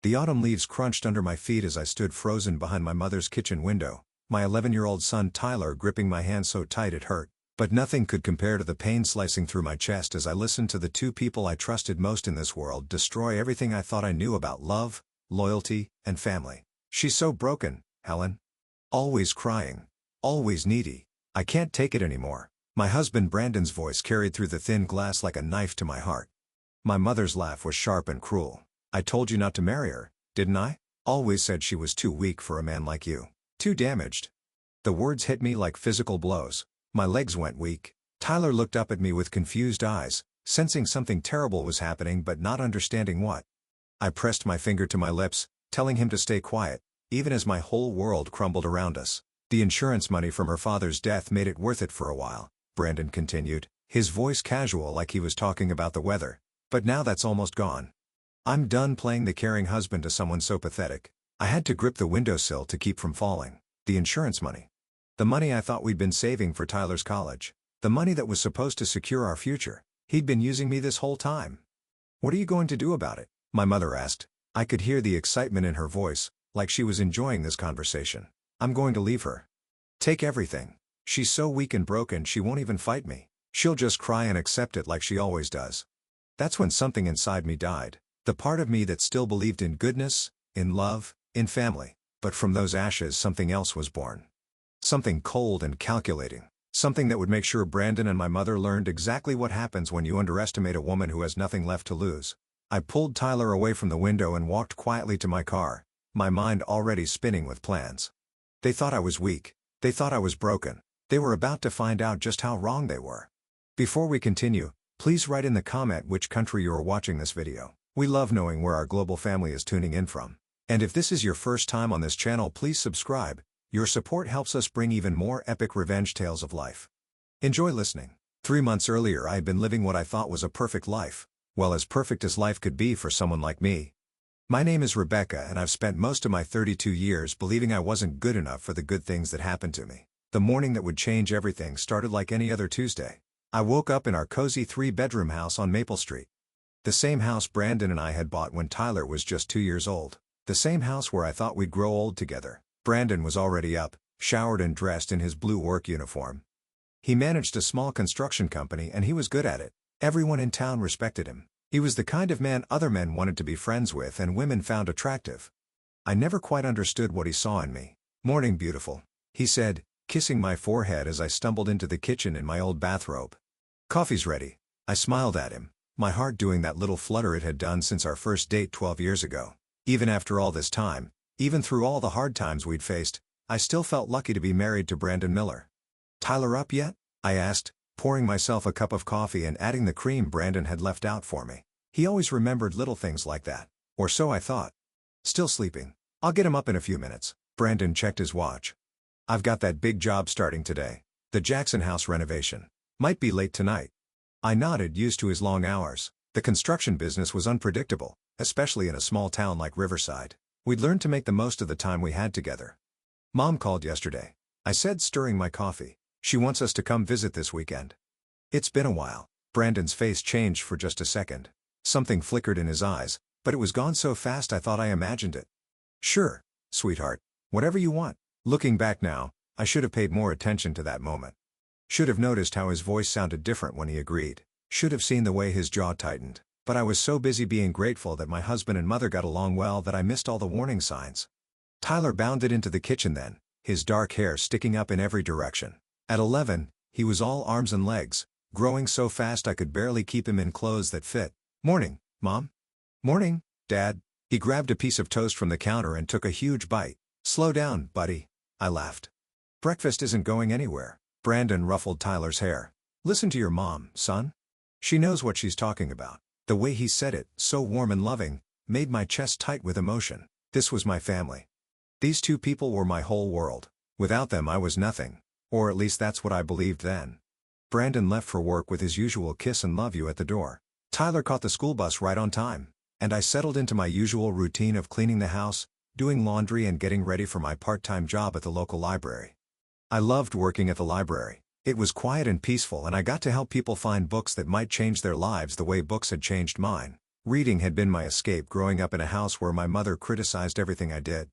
The autumn leaves crunched under my feet as I stood frozen behind my mother's kitchen window, my 11-year-old son Tyler gripping my hand so tight it hurt. But nothing could compare to the pain slicing through my chest as I listened to the two people I trusted most in this world destroy everything I thought I knew about love, loyalty, and family. She's so broken, Helen. Always crying. Always needy. I can't take it anymore. My husband Brandon's voice carried through the thin glass like a knife to my heart. My mother's laugh was sharp and cruel. I told you not to marry her, didn't I? Always said she was too weak for a man like you. Too damaged. The words hit me like physical blows. My legs went weak. Tyler looked up at me with confused eyes, sensing something terrible was happening but not understanding what. I pressed my finger to my lips, telling him to stay quiet, even as my whole world crumbled around us. The insurance money from her father's death made it worth it for a while, Brandon continued, his voice casual like he was talking about the weather. But now that's almost gone. I'm done playing the caring husband to someone so pathetic. I had to grip the windowsill to keep from falling. The insurance money. The money I thought we'd been saving for Tyler's college. The money that was supposed to secure our future. He'd been using me this whole time. What are you going to do about it? My mother asked. I could hear the excitement in her voice, like she was enjoying this conversation. I'm going to leave her. Take everything. She's so weak and broken she won't even fight me. She'll just cry and accept it like she always does. That's when something inside me died. The part of me that still believed in goodness, in love, in family. But from those ashes something else was born. Something cold and calculating. Something that would make sure Brandon and my mother learned exactly what happens when you underestimate a woman who has nothing left to lose. I pulled Tyler away from the window and walked quietly to my car, my mind already spinning with plans. They thought I was weak. They thought I was broken. They were about to find out just how wrong they were. Before we continue, please write in the comment which country you are watching this video. We love knowing where our global family is tuning in from. And if this is your first time on this channel, please subscribe. Your support helps us bring even more epic revenge tales of life. Enjoy listening. 3 months earlier I had been living what I thought was a perfect life. Well, as perfect as life could be for someone like me. My name is Rebecca and I've spent most of my 32 years believing I wasn't good enough for the good things that happened to me. The morning that would change everything started like any other Tuesday. I woke up in our cozy 3-bedroom house on Maple Street. The same house Brandon and I had bought when Tyler was just 2 years old. The same house where I thought we'd grow old together. Brandon was already up, showered and dressed in his blue work uniform. He managed a small construction company and he was good at it. Everyone in town respected him. He was the kind of man other men wanted to be friends with and women found attractive. I never quite understood what he saw in me. "Morning, beautiful," he said, kissing my forehead as I stumbled into the kitchen in my old bathrobe. "Coffee's ready." I smiled at him, my heart doing that little flutter it had done since our first date 12 years ago. Even after all this time, even through all the hard times we'd faced, I still felt lucky to be married to Brandon Miller. "Tyler up yet?" I asked, pouring myself a cup of coffee and adding the cream Brandon had left out for me. He always remembered little things like that. Or so I thought. "Still sleeping. I'll get him up in a few minutes." Brandon checked his watch. "I've got that big job starting today. The Jackson house renovation. Might be late tonight." I nodded, used to his long hours. The construction business was unpredictable, especially in a small town like Riverside. We'd learned to make the most of the time we had together. "Mom called yesterday," I said, stirring my coffee. "She wants us to come visit this weekend." "It's been a while." Brandon's face changed for just a second. Something flickered in his eyes, but it was gone so fast I thought I imagined it. "Sure, sweetheart. Whatever you want." Looking back now, I should have paid more attention to that moment. Should have noticed how his voice sounded different when he agreed. Should have seen the way his jaw tightened. But I was so busy being grateful that my husband and mother got along well that I missed all the warning signs. Tyler bounded into the kitchen then, his dark hair sticking up in every direction. At 11, he was all arms and legs, growing so fast I could barely keep him in clothes that fit. "Morning, Mom." "Morning, Dad." He grabbed a piece of toast from the counter and took a huge bite. "Slow down, buddy," I laughed. "Breakfast isn't going anywhere." Brandon ruffled Tyler's hair. "Listen to your mom, son. She knows what she's talking about." The way he said it, so warm and loving, made my chest tight with emotion. This was my family. These two people were my whole world. Without them I was nothing. Or at least that's what I believed then. Brandon left for work with his usual kiss and love you at the door. Tyler caught the school bus right on time. And I settled into my usual routine of cleaning the house, doing laundry and getting ready for my part-time job at the local library. I loved working at the library. It was quiet and peaceful and I got to help people find books that might change their lives the way books had changed mine. Reading had been my escape growing up in a house where my mother criticized everything I did.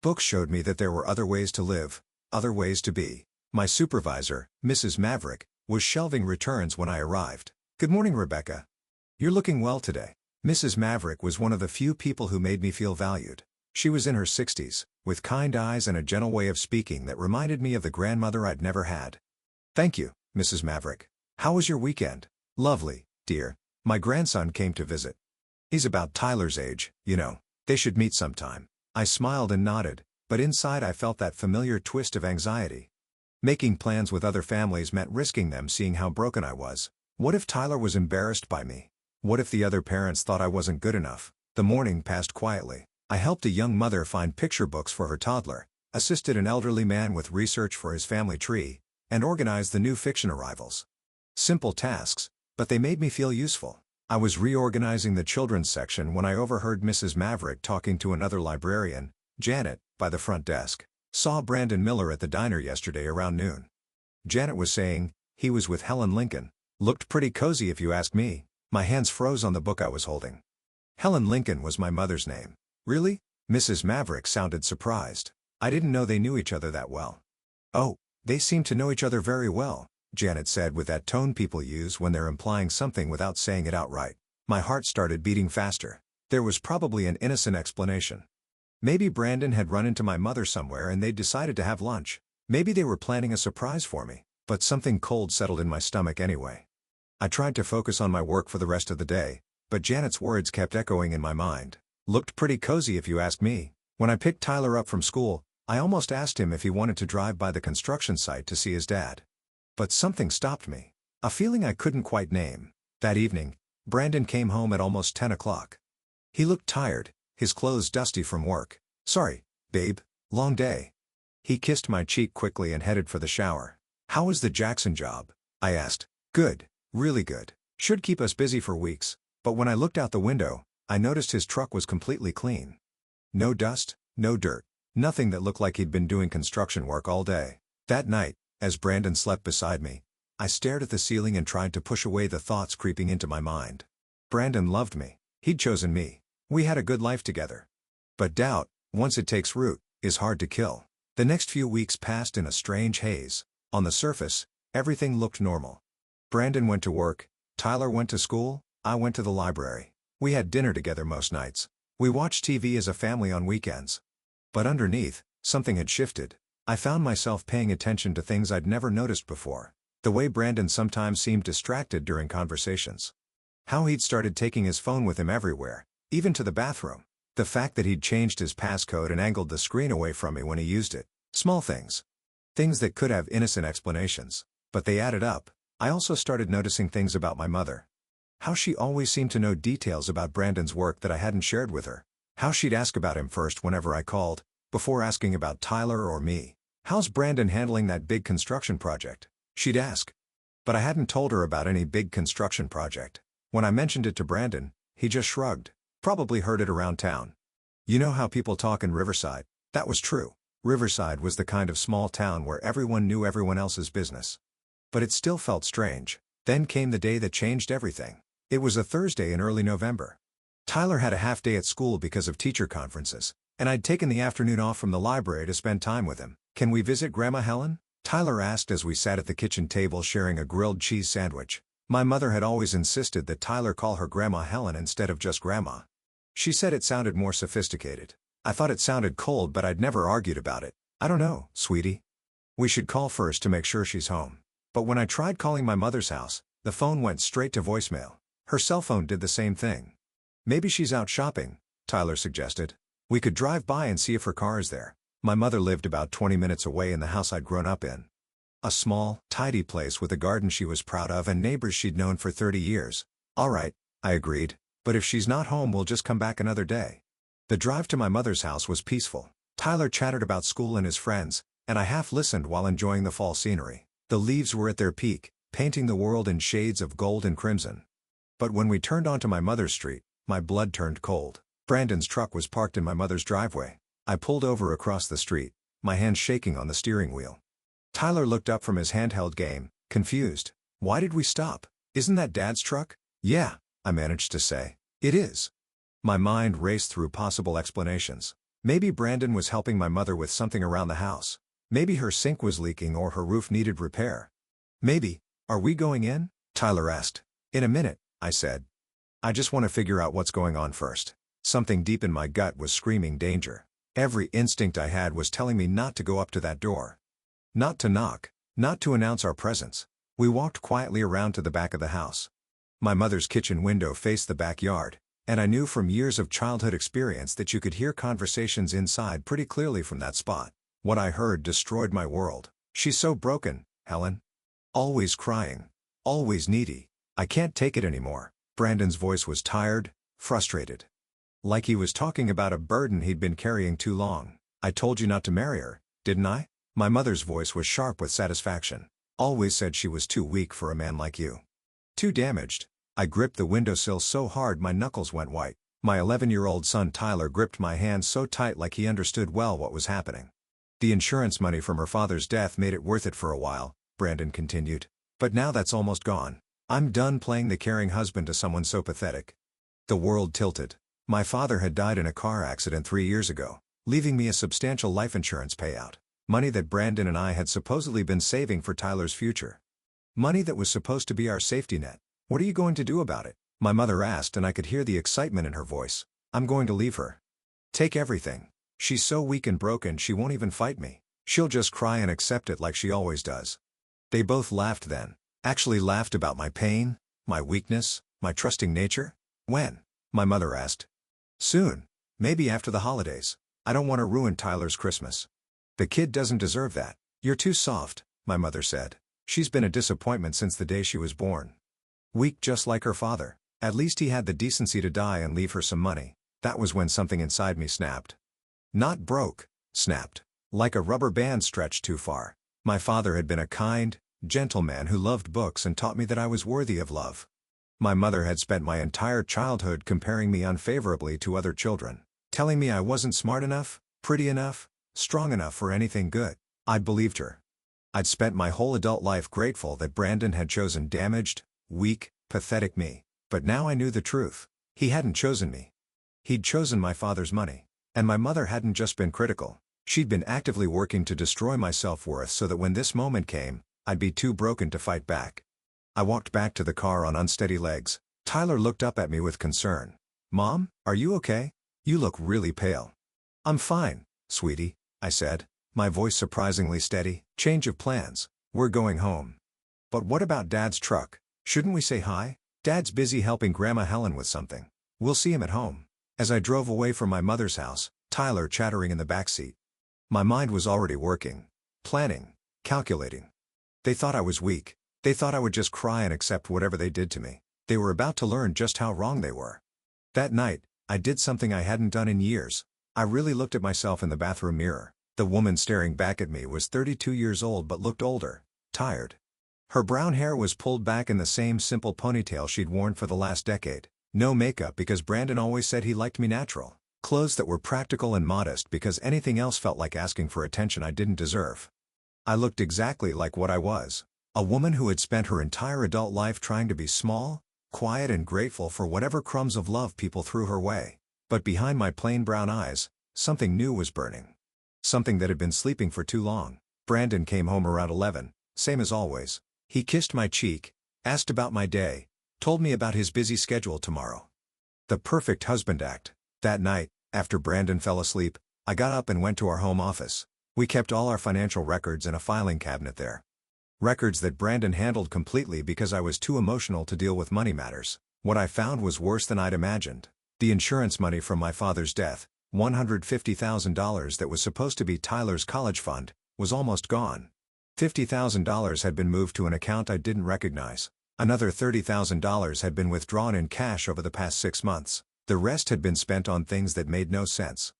Books showed me that there were other ways to live, other ways to be. My supervisor, Mrs. Maverick, was shelving returns when I arrived. "Good morning, Rebecca. You're looking well today." Mrs. Maverick was one of the few people who made me feel valued. She was in her 60s, with kind eyes and a gentle way of speaking that reminded me of the grandmother I'd never had. "Thank you, Mrs. Maverick. How was your weekend?" "Lovely, dear. My grandson came to visit. He's about Tyler's age, you know. They should meet sometime." I smiled and nodded, but inside I felt that familiar twist of anxiety. Making plans with other families meant risking them seeing how broken I was. What if Tyler was embarrassed by me? What if the other parents thought I wasn't good enough? The morning passed quietly. I helped a young mother find picture books for her toddler, assisted an elderly man with research for his family tree, and organized the new fiction arrivals. Simple tasks, but they made me feel useful. I was reorganizing the children's section when I overheard Mrs. Maverick talking to another librarian, Janet, by the front desk. "Saw Brandon Miller at the diner yesterday around noon." Janet was saying, "He was with Helen Lincoln. Looked pretty cozy if you ask me." My hands froze on the book I was holding. Helen Lincoln was my mother's name. "Really?" Mrs. Maverick sounded surprised. "I didn't know they knew each other that well." "Oh, they seem to know each other very well," Janet said with that tone people use when they're implying something without saying it outright. My heart started beating faster. There was probably an innocent explanation. Maybe Brandon had run into my mother somewhere and they'd decided to have lunch. Maybe they were planning a surprise for me. But something cold settled in my stomach anyway. I tried to focus on my work for the rest of the day, but Janet's words kept echoing in my mind. "Looked pretty cozy if you ask me." When I picked Tyler up from school, I almost asked him if he wanted to drive by the construction site to see his dad. But something stopped me. A feeling I couldn't quite name. That evening, Brandon came home at almost 10 o'clock. He looked tired, his clothes dusty from work. "Sorry, babe, long day." He kissed my cheek quickly and headed for the shower. "How was the Jackson job?" I asked. "Good, really good. Should keep us busy for weeks." But when I looked out the window, I noticed his truck was completely clean. No dust, no dirt, nothing that looked like he'd been doing construction work all day. That night, as Brandon slept beside me, I stared at the ceiling and tried to push away the thoughts creeping into my mind. Brandon loved me. He'd chosen me. We had a good life together. But doubt, once it takes root, is hard to kill. The next few weeks passed in a strange haze. On the surface, everything looked normal. Brandon went to work, Tyler went to school, I went to the library. We had dinner together most nights. We watched TV as a family on weekends. But underneath, something had shifted. I found myself paying attention to things I'd never noticed before. The way Brandon sometimes seemed distracted during conversations. How he'd started taking his phone with him everywhere, even to the bathroom. The fact that he'd changed his passcode and angled the screen away from me when he used it. Small things. Things that could have innocent explanations. But they added up. I also started noticing things about my mother. How she always seemed to know details about Brandon's work that I hadn't shared with her. How she'd ask about him first whenever I called, before asking about Tyler or me. "How's Brandon handling that big construction project?" she'd ask. But I hadn't told her about any big construction project. When I mentioned it to Brandon, he just shrugged. Probably heard it around town. You know how people talk in Riverside? That was true. Riverside was the kind of small town where everyone knew everyone else's business. But it still felt strange. Then came the day that changed everything. It was a Thursday in early November. Tyler had a half day at school because of teacher conferences, and I'd taken the afternoon off from the library to spend time with him. "Can we visit Grandma Helen?" Tyler asked as we sat at the kitchen table sharing a grilled cheese sandwich. My mother had always insisted that Tyler call her Grandma Helen instead of just Grandma. She said it sounded more sophisticated. I thought it sounded cold, but I'd never argued about it. "I don't know, sweetie. We should call first to make sure she's home." But when I tried calling my mother's house, the phone went straight to voicemail. Her cell phone did the same thing. "Maybe she's out shopping," Tyler suggested. "We could drive by and see if her car is there." My mother lived about 20 minutes away in the house I'd grown up in. A small, tidy place with a garden she was proud of and neighbors she'd known for 30 years. "All right," I agreed, "but if she's not home we'll just come back another day." The drive to my mother's house was peaceful. Tyler chattered about school and his friends, and I half listened while enjoying the fall scenery. The leaves were at their peak, painting the world in shades of gold and crimson. But when we turned onto my mother's street, my blood turned cold. Brandon's truck was parked in my mother's driveway. I pulled over across the street, my hands shaking on the steering wheel. Tyler looked up from his handheld game, confused. "Why did we stop? Isn't that Dad's truck?" "Yeah," I managed to say. It is. My mind raced through possible explanations. Maybe Brandon was helping my mother with something around the house. Maybe her sink was leaking or her roof needed repair. Maybe, are we going in? Tyler asked. In a minute, I said. I just want to figure out what's going on first. Something deep in my gut was screaming danger. Every instinct I had was telling me not to go up to that door. Not to knock. Not to announce our presence. We walked quietly around to the back of the house. My mother's kitchen window faced the backyard, and I knew from years of childhood experience that you could hear conversations inside pretty clearly from that spot. What I heard destroyed my world. She's so broken, Helen. Always crying. Always needy. I can't take it anymore. Brandon's voice was tired, frustrated. Like he was talking about a burden he'd been carrying too long. I told you not to marry her, didn't I? My mother's voice was sharp with satisfaction. Always said she was too weak for a man like you. Too damaged. I gripped the windowsill so hard my knuckles went white. My 11-year-old son Tyler gripped my hand so tight like he understood well what was happening. The insurance money from her father's death made it worth it for a while, Brandon continued. But now that's almost gone. I'm done playing the caring husband to someone so pathetic. The world tilted. My father had died in a car accident 3 years ago, leaving me a substantial life insurance payout. Money that Brandon and I had supposedly been saving for Tyler's future. Money that was supposed to be our safety net. What are you going to do about it? My mother asked, and I could hear the excitement in her voice. I'm going to leave her. Take everything. She's so weak and broken she won't even fight me. She'll just cry and accept it like she always does. They both laughed then. Actually laughed about my pain, my weakness, my trusting nature. When? My mother asked. Soon. Maybe after the holidays. I don't want to ruin Tyler's Christmas. The kid doesn't deserve that. You're too soft, my mother said. She's been a disappointment since the day she was born. Weak just like her father. At least he had the decency to die and leave her some money. That was when something inside me snapped. Not broke, snapped. Like a rubber band stretched too far. My father had been a kind, gentle man who loved books and taught me that I was worthy of love. My mother had spent my entire childhood comparing me unfavorably to other children, telling me I wasn't smart enough, pretty enough, strong enough for anything good. I'd believed her. I'd spent my whole adult life grateful that Brandon had chosen damaged, weak, pathetic me. But now I knew the truth. He hadn't chosen me. He'd chosen my father's money. And my mother hadn't just been critical. She'd been actively working to destroy my self-worth so that when this moment came, I'd be too broken to fight back. I walked back to the car on unsteady legs. Tyler looked up at me with concern. Mom, are you okay? You look really pale. I'm fine, sweetie, I said, my voice surprisingly steady. Change of plans. We're going home. But what about Dad's truck? Shouldn't we say hi? Dad's busy helping Grandma Helen with something. We'll see him at home. As I drove away from my mother's house, Tyler chattering in the backseat. My mind was already working. Planning. Calculating. They thought I was weak. They thought I would just cry and accept whatever they did to me. They were about to learn just how wrong they were. That night, I did something I hadn't done in years. I really looked at myself in the bathroom mirror. The woman staring back at me was 32 years old but looked older, tired. Her brown hair was pulled back in the same simple ponytail she'd worn for the last decade. No makeup because Brandon always said he liked me natural. Clothes that were practical and modest because anything else felt like asking for attention I didn't deserve. I looked exactly like what I was. A woman who had spent her entire adult life trying to be small, quiet and grateful for whatever crumbs of love people threw her way. But behind my plain brown eyes, something new was burning. Something that had been sleeping for too long. Brandon came home around 11, same as always. He kissed my cheek, asked about my day, told me about his busy schedule tomorrow. The perfect husband act. That night, after Brandon fell asleep, I got up and went to our home office. We kept all our financial records in a filing cabinet there. Records that Brandon handled completely because I was too emotional to deal with money matters. What I found was worse than I'd imagined. The insurance money from my father's death, $150,000 that was supposed to be Tyler's college fund, was almost gone. $50,000 had been moved to an account I didn't recognize. Another $30,000 had been withdrawn in cash over the past 6 months. The rest had been spent on things that made no sense.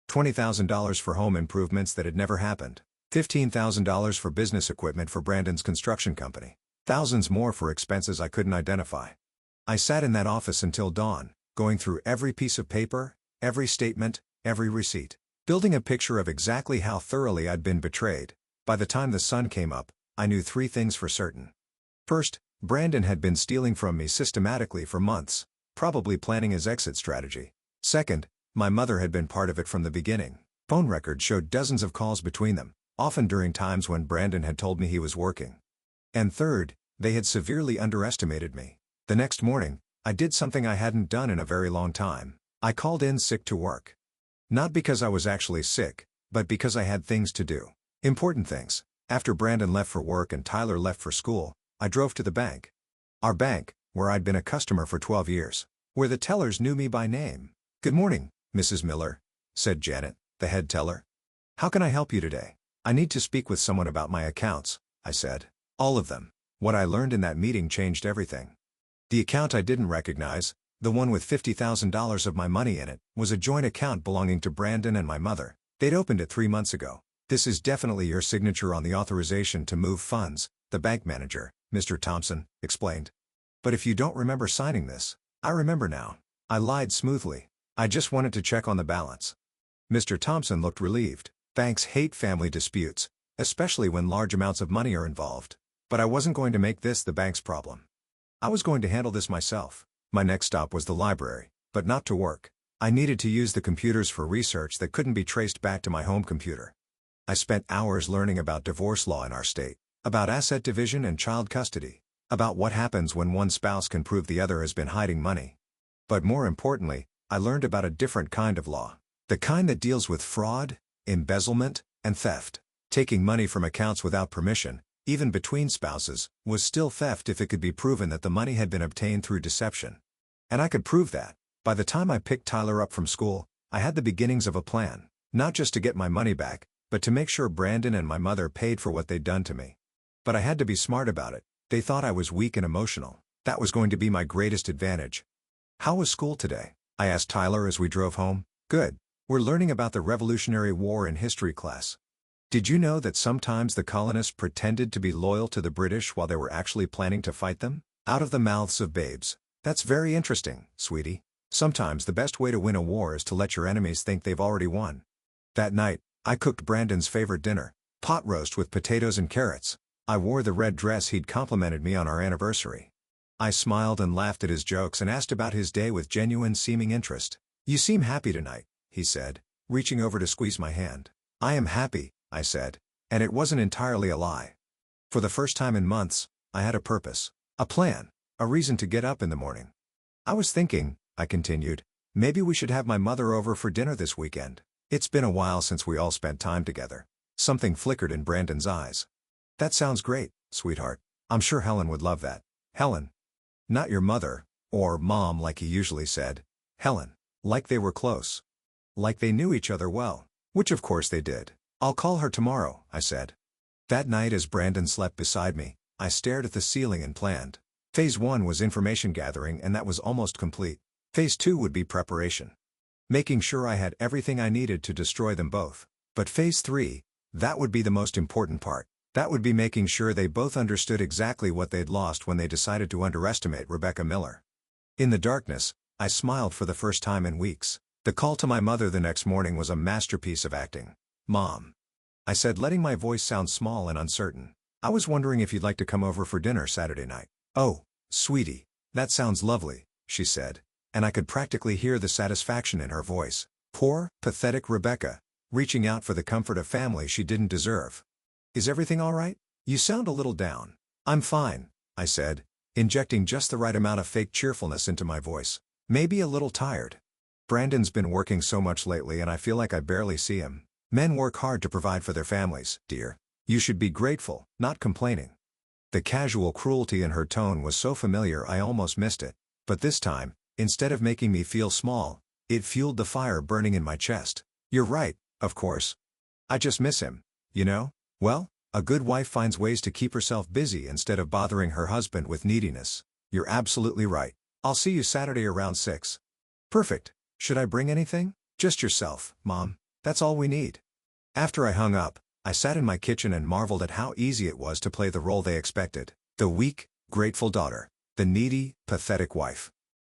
$20,000 for home improvements that had never happened. $15,000 for business equipment for Brandon's construction company. Thousands more for expenses I couldn't identify. I sat in that office until dawn, going through every piece of paper, every statement, every receipt, building a picture of exactly how thoroughly I'd been betrayed. By the time the sun came up, I knew 3 things for certain. First, Brandon had been stealing from me systematically for months. probably planning his exit strategy. Second, my mother had been part of it from the beginning. Phone records showed dozens of calls between them, often during times when Brandon had told me he was working. And third, they had severely underestimated me. The next morning, I did something I hadn't done in a very long time. I called in sick to work. Not because I was actually sick, but because I had things to do. Important things. After Brandon left for work and Tyler left for school, I drove to the bank. Our bank, where I'd been a customer for 12 years. Where the tellers knew me by name. "Good morning, Mrs. Miller," said Janet, the head teller. "How can I help you today?" "I need to speak with someone about my accounts," I said. "All of them." What I learned in that meeting changed everything. The account I didn't recognize, the one with $50,000 of my money in it, was a joint account belonging to Brandon and my mother. They'd opened it 3 months ago. "This is definitely your signature on the authorization to move funds," the bank manager, Mr. Thompson, explained. "But if you don't remember signing this." "I remember now." I lied smoothly. "I just wanted to check on the balance." Mr. Thompson looked relieved. Banks hate family disputes, especially when large amounts of money are involved. But I wasn't going to make this the bank's problem. I was going to handle this myself. My next stop was the library, but not to work. I needed to use the computers for research that couldn't be traced back to my home computer. I spent hours learning about divorce law in our state, about asset division and child custody, about what happens when one spouse can prove the other has been hiding money. But more importantly, I learned about a different kind of law. The kind that deals with fraud, embezzlement, and theft. Taking money from accounts without permission, even between spouses, was still theft if it could be proven that the money had been obtained through deception. And I could prove that. By the time I picked Tyler up from school, I had the beginnings of a plan, not just to get my money back, but to make sure Brandon and my mother paid for what they'd done to me. But I had to be smart about it. They thought I was weak and emotional. That was going to be my greatest advantage. "How was school today?" I asked Tyler as we drove home. "Good. We're learning about the Revolutionary War in history class. Did you know that sometimes the colonists pretended to be loyal to the British while they were actually planning to fight them?" Out of the mouths of babes. "That's very interesting, sweetie. Sometimes the best way to win a war is to let your enemies think they've already won." That night, I cooked Brandon's favorite dinner, pot roast with potatoes and carrots. I wore the red dress he'd complimented me on our anniversary. I smiled and laughed at his jokes and asked about his day with genuine seeming interest. "You seem happy tonight," he said, reaching over to squeeze my hand. "I am happy," I said, and it wasn't entirely a lie. For the first time in months, I had a purpose, a plan, a reason to get up in the morning. "I was thinking," I continued, "maybe we should have my mother over for dinner this weekend. It's been a while since we all spent time together." Something flickered in Brandon's eyes. "That sounds great, sweetheart. I'm sure Helen would love that." "Helen. Not your mother, or mom like he usually said. Helen. Like they were close. Like they knew each other well. Which of course they did." "I'll call her tomorrow," I said. That night as Brandon slept beside me, I stared at the ceiling and planned. Phase 1 was information gathering and that was almost complete. Phase 2 would be preparation. Making sure I had everything I needed to destroy them both. But Phase 3, that would be the most important part. That would be making sure they both understood exactly what they'd lost when they decided to underestimate Rebecca Miller. In the darkness, I smiled for the first time in weeks. The call to my mother the next morning was a masterpiece of acting. "Mom," I said, letting my voice sound small and uncertain. "I was wondering if you'd like to come over for dinner Saturday night." "Oh, sweetie, that sounds lovely," she said, and I could practically hear the satisfaction in her voice. Poor, pathetic Rebecca, reaching out for the comfort of family she didn't deserve. "Is everything all right? You sound a little down." "I'm fine," I said, injecting just the right amount of fake cheerfulness into my voice. "Maybe a little tired. Brandon's been working so much lately and I feel like I barely see him." "Men work hard to provide for their families, dear. You should be grateful, not complaining." The casual cruelty in her tone was so familiar I almost missed it. But this time, instead of making me feel small, it fueled the fire burning in my chest. "You're right, of course. I just miss him, you know? Well, a good wife finds ways to keep herself busy instead of bothering her husband with neediness. You're absolutely right. I'll see you Saturday around 6. "Perfect. Should I bring anything?" "Just yourself, Mom. That's all we need." After I hung up, I sat in my kitchen and marveled at how easy it was to play the role they expected. The weak, grateful daughter. The needy, pathetic wife.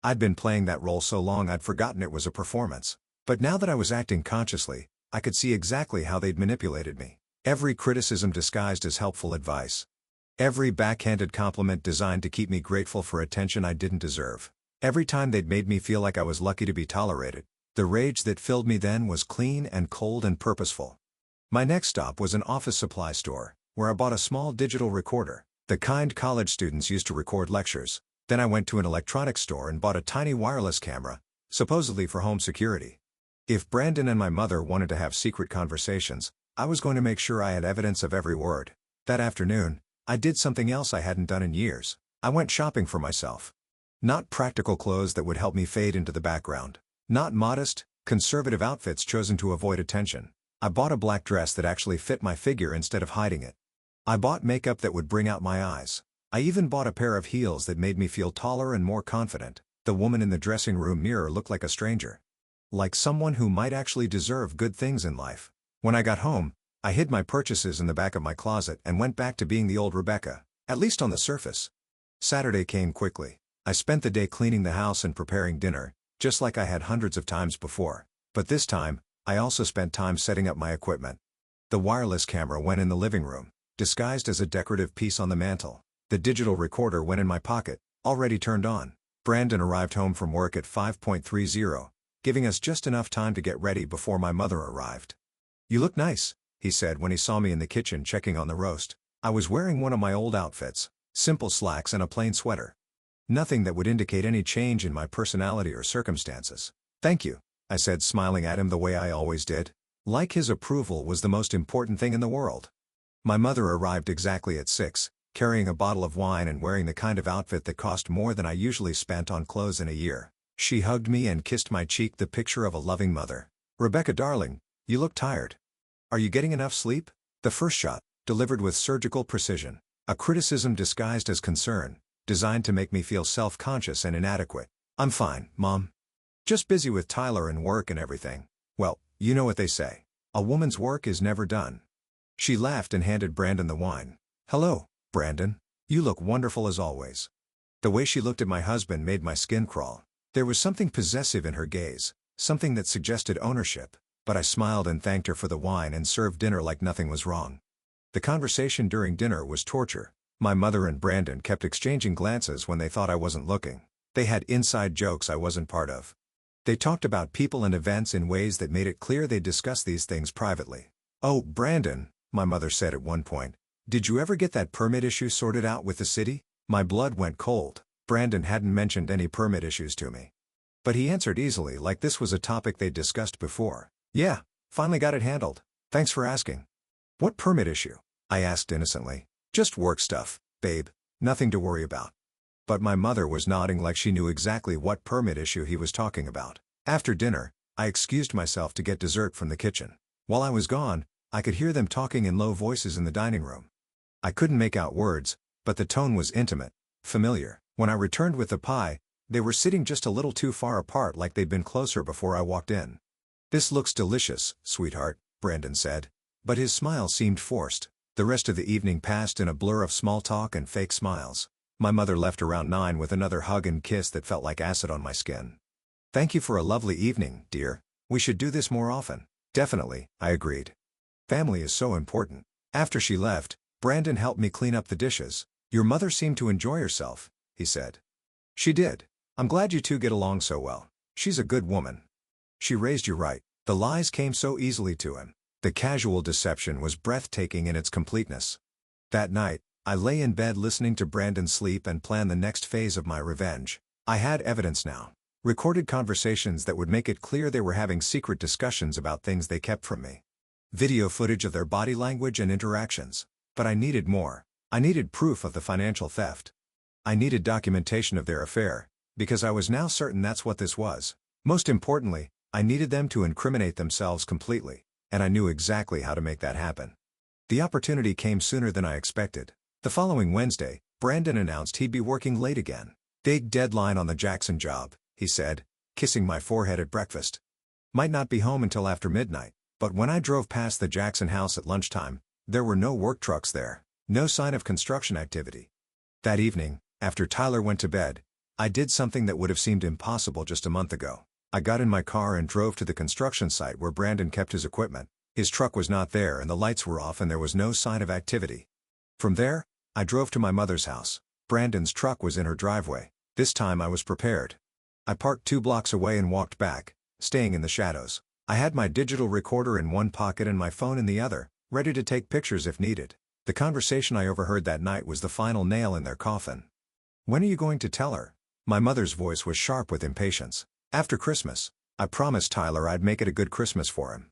I'd been playing that role so long I'd forgotten it was a performance. But now that I was acting consciously, I could see exactly how they'd manipulated me. Every criticism disguised as helpful advice. Every backhanded compliment designed to keep me grateful for attention I didn't deserve. Every time they'd made me feel like I was lucky to be tolerated. The rage that filled me then was clean and cold and purposeful. My next stop was an office supply store, where I bought a small digital recorder, the kind college students used to record lectures. Then I went to an electronics store and bought a tiny wireless camera, supposedly for home security. If Brandon and my mother wanted to have secret conversations, I was going to make sure I had evidence of every word. That afternoon, I did something else I hadn't done in years. I went shopping for myself. Not practical clothes that would help me fade into the background. Not modest, conservative outfits chosen to avoid attention. I bought a black dress that actually fit my figure instead of hiding it. I bought makeup that would bring out my eyes. I even bought a pair of heels that made me feel taller and more confident. The woman in the dressing room mirror looked like a stranger. Like someone who might actually deserve good things in life. When I got home, I hid my purchases in the back of my closet and went back to being the old Rebecca, at least on the surface. Saturday came quickly. I spent the day cleaning the house and preparing dinner, just like I had hundreds of times before. But this time, I also spent time setting up my equipment. The wireless camera went in the living room, disguised as a decorative piece on the mantel. The digital recorder went in my pocket, already turned on. Brandon arrived home from work at 5:30, giving us just enough time to get ready before my mother arrived. "You look nice," he said when he saw me in the kitchen checking on the roast. I was wearing one of my old outfits, simple slacks and a plain sweater. Nothing that would indicate any change in my personality or circumstances. "Thank you," I said, smiling at him the way I always did. Like his approval was the most important thing in the world. My mother arrived exactly at 6, carrying a bottle of wine and wearing the kind of outfit that cost more than I usually spent on clothes in a year. She hugged me and kissed my cheek, the picture of a loving mother. "Rebecca darling, you look tired. Are you getting enough sleep?" The first shot, delivered with surgical precision. A criticism disguised as concern, designed to make me feel self-conscious and inadequate. "I'm fine, Mom. Just busy with Tyler and work and everything. Well, you know what they say. A woman's work is never done." She laughed and handed Brandon the wine. "Hello, Brandon. You look wonderful as always." The way she looked at my husband made my skin crawl. There was something possessive in her gaze, something that suggested ownership, but I smiled and thanked her for the wine and served dinner like nothing was wrong. The conversation during dinner was torture. My mother and Brandon kept exchanging glances when they thought I wasn't looking. They had inside jokes I wasn't part of. They talked about people and events in ways that made it clear they'd discuss these things privately. "Oh, Brandon," my mother said at one point, "did you ever get that permit issue sorted out with the city?" My blood went cold. Brandon hadn't mentioned any permit issues to me. But he answered easily, like this was a topic they'd discussed before. "Yeah, finally got it handled. Thanks for asking." "What permit issue?" I asked innocently. "Just work stuff, babe. Nothing to worry about." But my mother was nodding like she knew exactly what permit issue he was talking about. After dinner, I excused myself to get dessert from the kitchen. While I was gone, I could hear them talking in low voices in the dining room. I couldn't make out words, but the tone was intimate, familiar. When I returned with the pie, they were sitting just a little too far apart, like they'd been closer before I walked in. "This looks delicious, sweetheart," Brandon said. But his smile seemed forced. The rest of the evening passed in a blur of small talk and fake smiles. My mother left around 9 with another hug and kiss that felt like acid on my skin. "Thank you for a lovely evening, dear. We should do this more often." "Definitely," I agreed. Family is so important. After she left, Brandon helped me clean up the dishes. "Your mother seemed to enjoy herself," he said. "She did. I'm glad you two get along so well. She's a good woman. She raised you right." The lies came so easily to him. The casual deception was breathtaking in its completeness. That night, I lay in bed listening to Brandon sleep and plan the next phase of my revenge. I had evidence now. Recorded conversations that would make it clear they were having secret discussions about things they kept from me. Video footage of their body language and interactions. But I needed more. I needed proof of the financial theft. I needed documentation of their affair, because I was now certain that's what this was. Most importantly, I needed them to incriminate themselves completely, and I knew exactly how to make that happen. The opportunity came sooner than I expected. The following Wednesday, Brandon announced he'd be working late again. "Big deadline on the Jackson job," he said, kissing my forehead at breakfast. "Might not be home until after midnight." But when I drove past the Jackson house at lunchtime, there were no work trucks there, no sign of construction activity. That evening, after Tyler went to bed, I did something that would have seemed impossible just a month ago. I got in my car and drove to the construction site where Brandon kept his equipment. His truck was not there and the lights were off and there was no sign of activity. From there, I drove to my mother's house. Brandon's truck was in her driveway. This time I was prepared. I parked 2 blocks away and walked back, staying in the shadows. I had my digital recorder in one pocket and my phone in the other, ready to take pictures if needed. The conversation I overheard that night was the final nail in their coffin. "When are you going to tell her?" My mother's voice was sharp with impatience. "After Christmas. I promised Tyler I'd make it a good Christmas for him."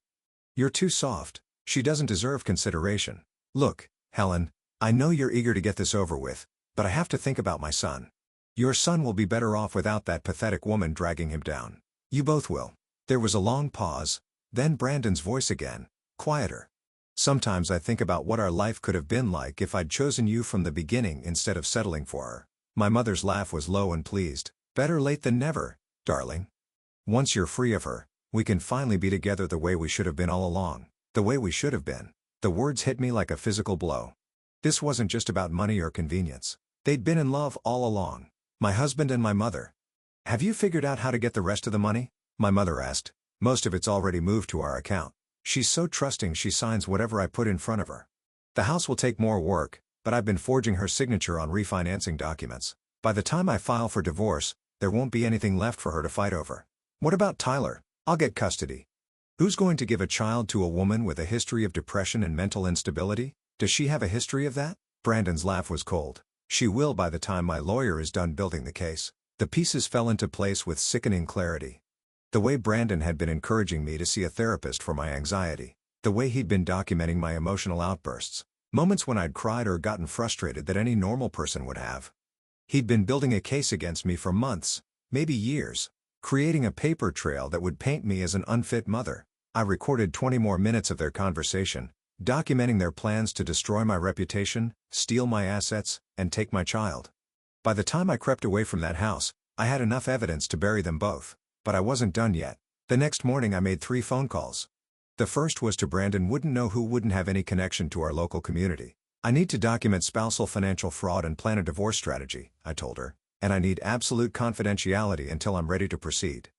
"You're too soft. She doesn't deserve consideration." "Look, Helen, I know you're eager to get this over with, but I have to think about my son. Your son will be better off without that pathetic woman dragging him down. You both will." There was a long pause, then Brandon's voice again, quieter. "Sometimes I think about what our life could have been like if I'd chosen you from the beginning instead of settling for her." My mother's laugh was low and pleased. "Better late than never, darling. Once you're free of her, we can finally be together the way we should have been all along." The way we should have been. The words hit me like a physical blow. This wasn't just about money or convenience. They'd been in love all along. My husband and my mother. "Have you figured out how to get the rest of the money?" my mother asked. "Most of it's already moved to our account. She's so trusting she signs whatever I put in front of her. The house will take more work, but I've been forging her signature on refinancing documents. By the time I file for divorce, there won't be anything left for her to fight over." "What about Tyler?" "I'll get custody." "Who's going to give a child to a woman with a history of depression and mental instability? Does she have a history of that?" Brandon's laugh was cold. "She will by the time my lawyer is done building the case." The pieces fell into place with sickening clarity. The way Brandon had been encouraging me to see a therapist for my anxiety. The way he'd been documenting my emotional outbursts. Moments when I'd cried or gotten frustrated that any normal person would have. He'd been building a case against me for months, maybe years. Creating a paper trail that would paint me as an unfit mother. I recorded 20 more minutes of their conversation, documenting their plans to destroy my reputation, steal my assets, and take my child. By the time I crept away from that house, I had enough evidence to bury them both. But I wasn't done yet. The next morning I made 3 phone calls. The first was to Brandon who wouldn't have any connection to our local community. "I need to document spousal financial fraud and plan a divorce strategy," I told her, "and I need absolute confidentiality until I'm ready to proceed."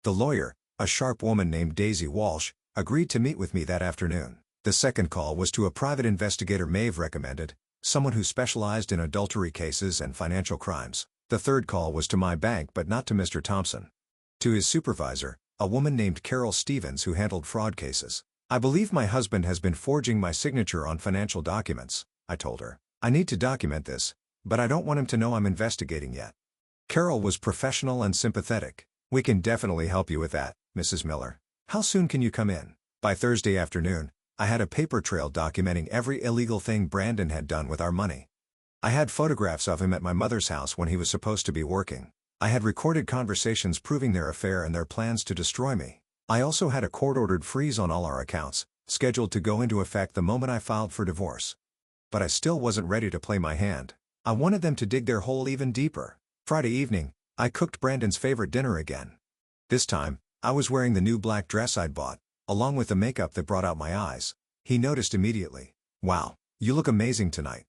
The lawyer, a sharp woman named Daisy Walsh, agreed to meet with me that afternoon. The second call was to a private investigator Maeve recommended, someone who specialized in adultery cases and financial crimes. The third call was to my bank but not to Mr. Thompson. To his supervisor, a woman named Carol Stevens who handled fraud cases. "I believe my husband has been forging my signature on financial documents," I told her. "I need to document this, but I don't want him to know I'm investigating yet." Carol was professional and sympathetic. "We can definitely help you with that, Mrs. Miller. How soon can you come in?" By Thursday afternoon, I had a paper trail documenting every illegal thing Brandon had done with our money. I had photographs of him at my mother's house when he was supposed to be working. I had recorded conversations proving their affair and their plans to destroy me. I also had a court-ordered freeze on all our accounts, scheduled to go into effect the moment I filed for divorce. But I still wasn't ready to play my hand. I wanted them to dig their hole even deeper. Friday evening, I cooked Brandon's favorite dinner again. This time, I was wearing the new black dress I'd bought, along with the makeup that brought out my eyes. He noticed immediately. "Wow, you look amazing tonight.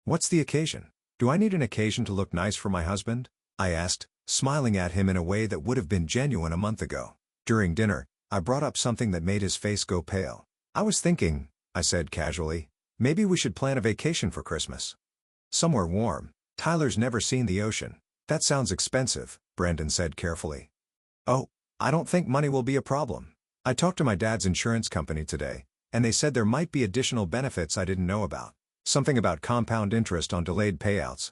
What's the occasion?" "Do I need an occasion to look nice for my husband?" I asked, smiling at him in a way that would have been genuine a month ago. During dinner, I brought up something that made his face go pale. "I was thinking," I said casually, "maybe we should plan a vacation for Christmas. Somewhere warm. Tyler's never seen the ocean." "That sounds expensive," Brandon said carefully. "Oh, I don't think money will be a problem. I talked to my dad's insurance company today, and they said there might be additional benefits I didn't know about. Something about compound interest on delayed payouts."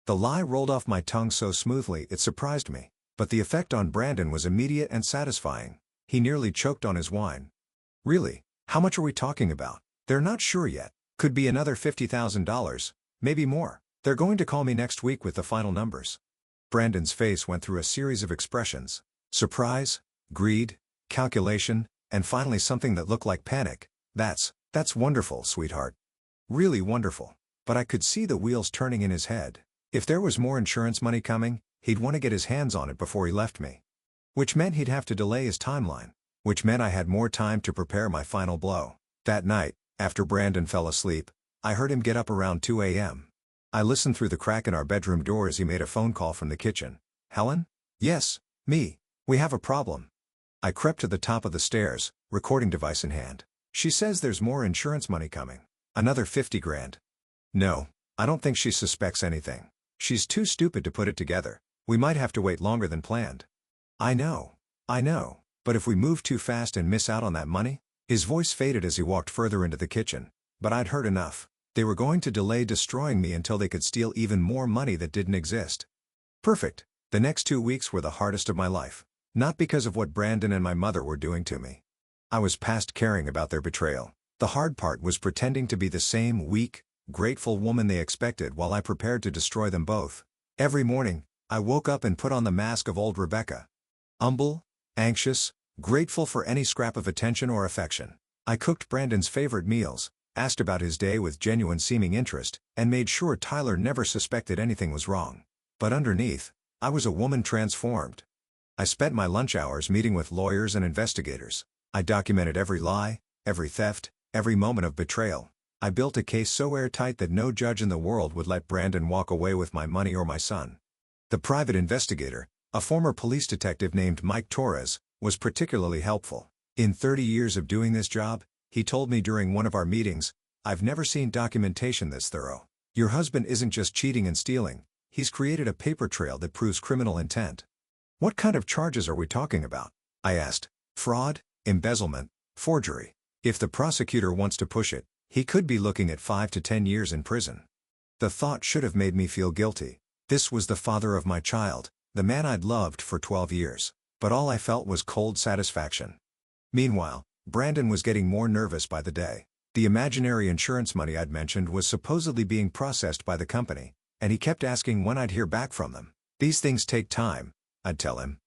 The lie rolled off my tongue so smoothly it surprised me, but the effect on Brandon was immediate and satisfying. He nearly choked on his wine. "Really? How much are we talking about?" "They're not sure yet. Could be another $50,000, maybe more. They're going to call me next week with the final numbers." Brandon's face went through a series of expressions. Surprise, greed, calculation, and finally something that looked like panic. That's wonderful, sweetheart. Really wonderful." But I could see the wheels turning in his head. If there was more insurance money coming, he'd want to get his hands on it before he left me. Which meant he'd have to delay his timeline. Which meant I had more time to prepare my final blow. That night, after Brandon fell asleep, I heard him get up around 2 a.m. I listened through the crack in our bedroom door as he made a phone call from the kitchen. "Helen?" "Yes, me. We have a problem." I crept to the top of the stairs, recording device in hand. "She says there's more insurance money coming. Another 50 grand. No, I don't think she suspects anything. She's too stupid to put it together. We might have to wait longer than planned." I know. I know. But if we move too fast and miss out on that money? His voice faded as he walked further into the kitchen. But I'd heard enough. They were going to delay destroying me until they could steal even more money that didn't exist. Perfect. The next 2 weeks were the hardest of my life. Not because of what Brandon and my mother were doing to me. I was past caring about their betrayal. The hard part was pretending to be the same weak, grateful woman they expected while I prepared to destroy them both. Every morning, I woke up and put on the mask of old Rebecca. Humble, anxious, grateful for any scrap of attention or affection. I cooked Brandon's favorite meals, asked about his day with genuine seeming interest, and made sure Tyler never suspected anything was wrong. But underneath, I was a woman transformed. I spent my lunch hours meeting with lawyers and investigators. I documented every lie, every theft, every moment of betrayal. I built a case so airtight that no judge in the world would let Brandon walk away with my money or my son. The private investigator, a former police detective named Mike Torres, was particularly helpful. In 30 years of doing this job, he told me during one of our meetings, "I've never seen documentation this thorough. Your husband isn't just cheating and stealing, he's created a paper trail that proves criminal intent." "What kind of charges are we talking about?" I asked. "Fraud, embezzlement, forgery. If the prosecutor wants to push it, he could be looking at 5 to 10 years in prison." The thought should have made me feel guilty. This was the father of my child, the man I'd loved for 12 years. But all I felt was cold satisfaction. Meanwhile, Brandon was getting more nervous by the day. The imaginary insurance money I'd mentioned was supposedly being processed by the company, and he kept asking when I'd hear back from them. "These things take time," I'd tell him.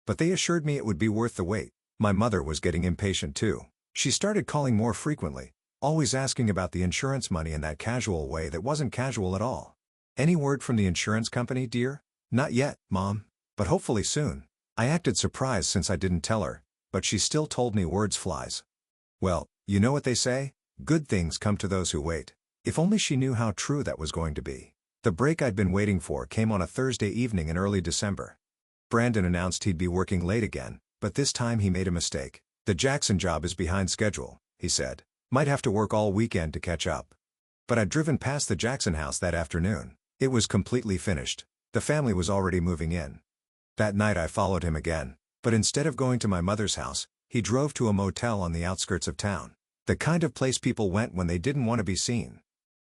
But they assured me it would be worth the wait. My mother was getting impatient too. She started calling more frequently, always asking about the insurance money in that casual way that wasn't casual at all. "Any word from the insurance company, dear?" "Not yet, Mom. But hopefully soon." I acted surprised since I didn't tell her, but she still told me words flies. Well, you know what they say? Good things come to those who wait. If only she knew how true that was going to be. The break I'd been waiting for came on a Thursday evening in early December. Brandon announced he'd be working late again, but this time he made a mistake. "The Jackson job is behind schedule," he said. "Might have to work all weekend to catch up." But I'd driven past the Jackson house that afternoon. It was completely finished. The family was already moving in. That night I followed him again, but instead of going to my mother's house, he drove to a motel on the outskirts of town. The kind of place people went when they didn't want to be seen.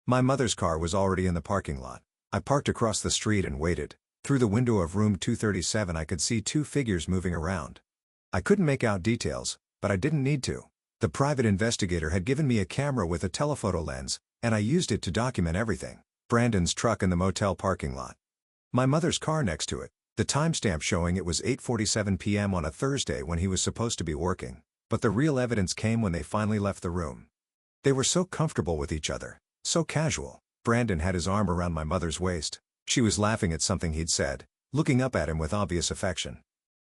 My mother's car was already in the parking lot. I parked across the street and waited. Through the window of room 237 I could see two figures moving around. I couldn't make out details, but I didn't need to. The private investigator had given me a camera with a telephoto lens, and I used it to document everything. Brandon's truck in the motel parking lot. My mother's car next to it. The timestamp showing it was 8:47 p.m. on a Thursday when he was supposed to be working. But the real evidence came when they finally left the room. They were so comfortable with each other, so casual. Brandon had his arm around my mother's waist. She was laughing at something he'd said, looking up at him with obvious affection.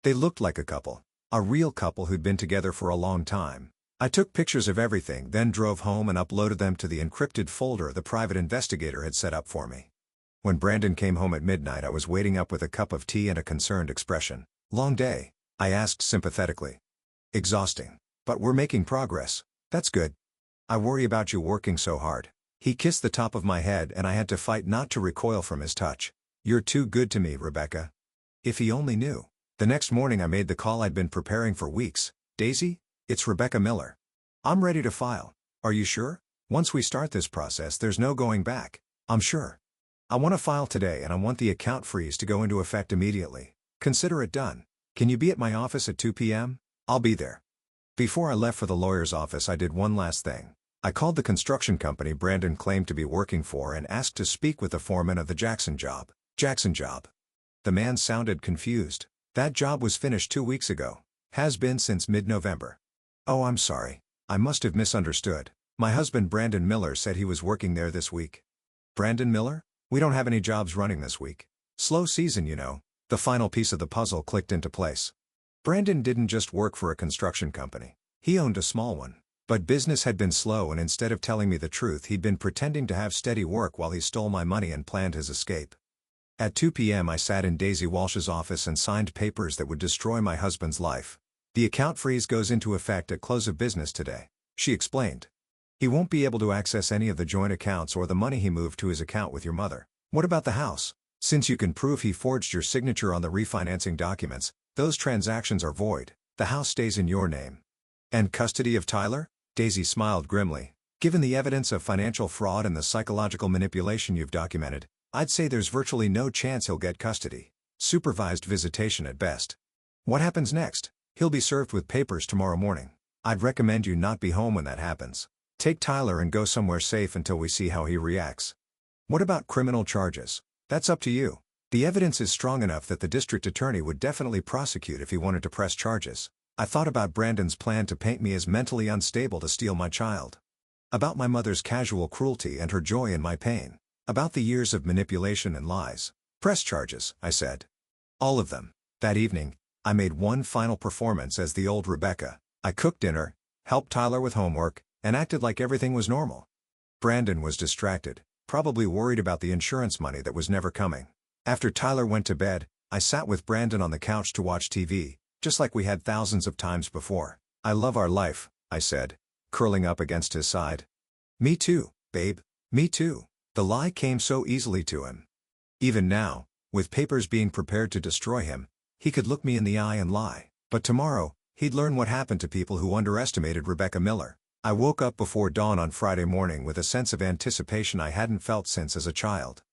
They looked like a couple. A real couple who'd been together for a long time. I took pictures of everything, then drove home and uploaded them to the encrypted folder the private investigator had set up for me. When Brandon came home at midnight I was waiting up with a cup of tea and a concerned expression. "Long day?" I asked sympathetically. "Exhausting. But we're making progress." "That's good. I worry about you working so hard." He kissed the top of my head and I had to fight not to recoil from his touch. "You're too good to me, Rebecca." If he only knew. The next morning I made the call I'd been preparing for weeks. "Daisy, it's Rebecca Miller. I'm ready to file. Are you sure? Once we start this process there's no going back." "I'm sure. I want to file today and I want the account freeze to go into effect immediately. Consider it done. Can you be at my office at 2 p.m.? I'll be there." Before I left for the lawyer's office I did one last thing. I called the construction company Brandon claimed to be working for and asked to speak with the foreman of the Jackson job. "Jackson job?" The man sounded confused. "That job was finished 2 weeks ago. Has been since mid-November." "Oh, I'm sorry. I must have misunderstood. My husband Brandon Miller said he was working there this week." "Brandon Miller? We don't have any jobs running this week. Slow season, you know." The final piece of the puzzle clicked into place. Brandon didn't just work for a construction company. He owned a small one. But business had been slow and instead of telling me the truth he'd been pretending to have steady work while he stole my money and planned his escape. At 2 p.m. I sat in Daisy Walsh's office and signed papers that would destroy my husband's life. "The account freeze goes into effect at close of business today," she explained. "He won't be able to access any of the joint accounts or the money he moved to his account with your mother." "What about the house? Since you can prove he forged your signature on the refinancing documents, Those transactions are void. The house stays in your name. And custody of Tyler? Daisy smiled grimly. Given the evidence of financial fraud and the psychological manipulation you've documented, I'd say there's virtually no chance he'll get custody. Supervised visitation at best. What happens next? He'll be served with papers tomorrow morning. I'd recommend you not be home when that happens. Take Tyler and go somewhere safe until we see how he reacts. What about criminal charges? That's up to you. The evidence is strong enough that the district attorney would definitely prosecute if he wanted to press charges. I thought about Brandon's plan to paint me as mentally unstable to steal my child. About my mother's casual cruelty and her joy in my pain. About the years of manipulation and lies. Press charges, I said. All of them. That evening, I made one final performance as the old Rebecca. I cooked dinner, helped Tyler with homework, and acted like everything was normal. Brandon was distracted, probably worried about the insurance money that was never coming. After Tyler went to bed, I sat with Brandon on the couch to watch TV, just like we had thousands of times before. I love our life, I said, curling up against his side. Me too, babe. Me too. The lie came so easily to him. Even now, with papers being prepared to destroy him, he could look me in the eye and lie. But tomorrow, he'd learn what happened to people who underestimated Rebecca Miller. I woke up before dawn on Friday morning with a sense of anticipation I hadn't felt since as a child.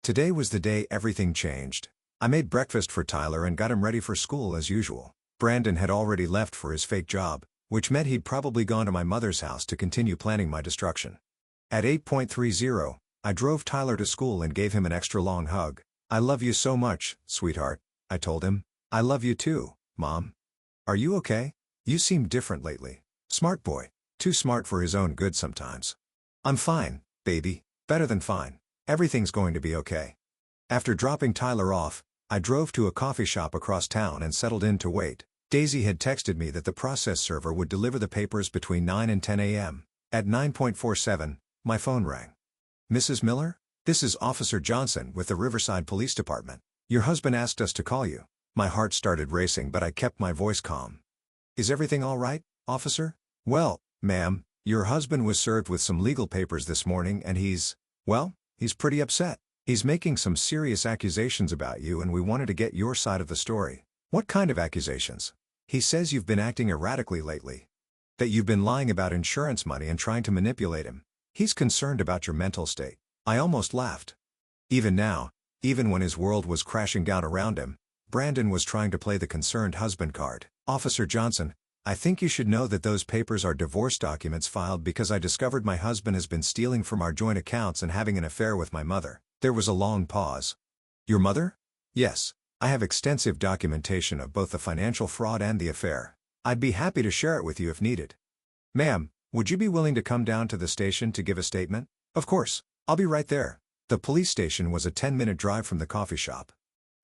Today was the day everything changed. I made breakfast for Tyler and got him ready for school as usual. Brandon had already left for his fake job, which meant he'd probably gone to my mother's house to continue planning my destruction. At 8:30, I drove Tyler to school and gave him an extra long hug. I love you so much, sweetheart, I told him. I love you too, Mom. Are you okay? You seem different lately. Smart boy. Too smart for his own good sometimes. I'm fine, baby. Better than fine. Everything's going to be okay. After dropping Tyler off, I drove to a coffee shop across town and settled in to wait. Daisy had texted me that the process server would deliver the papers between 9 and 10 a.m. At 9:47, my phone rang. Mrs. Miller? This is Officer Johnson with the Riverside Police Department. Your husband asked us to call you. My heart started racing but I kept my voice calm. Is everything all right, officer? Well, ma'am, your husband was served with some legal papers this morning and he's pretty upset. He's making some serious accusations about you and we wanted to get your side of the story. What kind of accusations? He says you've been acting erratically lately. That you've been lying about insurance money and trying to manipulate him. He's concerned about your mental state. I almost laughed. Even now, even when his world was crashing down around him, Brandon was trying to play the concerned husband card. Officer Johnson, I think you should know that those papers are divorce documents filed because I discovered my husband has been stealing from our joint accounts and having an affair with my mother. There was a long pause. Your mother? Yes. I have extensive documentation of both the financial fraud and the affair. I'd be happy to share it with you if needed. Ma'am, would you be willing to come down to the station to give a statement? Of course. I'll be right there. The police station was a 10-minute drive from the coffee shop.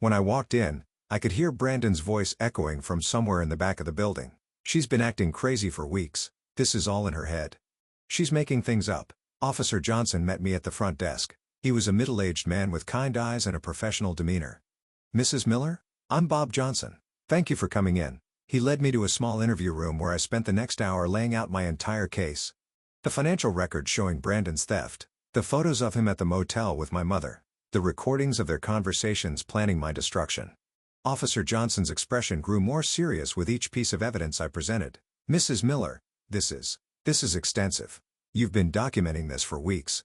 When I walked in, I could hear Brandon's voice echoing from somewhere in the back of the building. She's been acting crazy for weeks. This is all in her head. She's making things up. Officer Johnson met me at the front desk. He was a middle-aged man with kind eyes and a professional demeanor. Mrs. Miller? I'm Bob Johnson. Thank you for coming in. He led me to a small interview room where I spent the next hour laying out my entire case. The financial records showing Brandon's theft. The photos of him at the motel with my mother. The recordings of their conversations planning my destruction. Officer Johnson's expression grew more serious with each piece of evidence I presented. Mrs. Miller, this is extensive. You've been documenting this for weeks.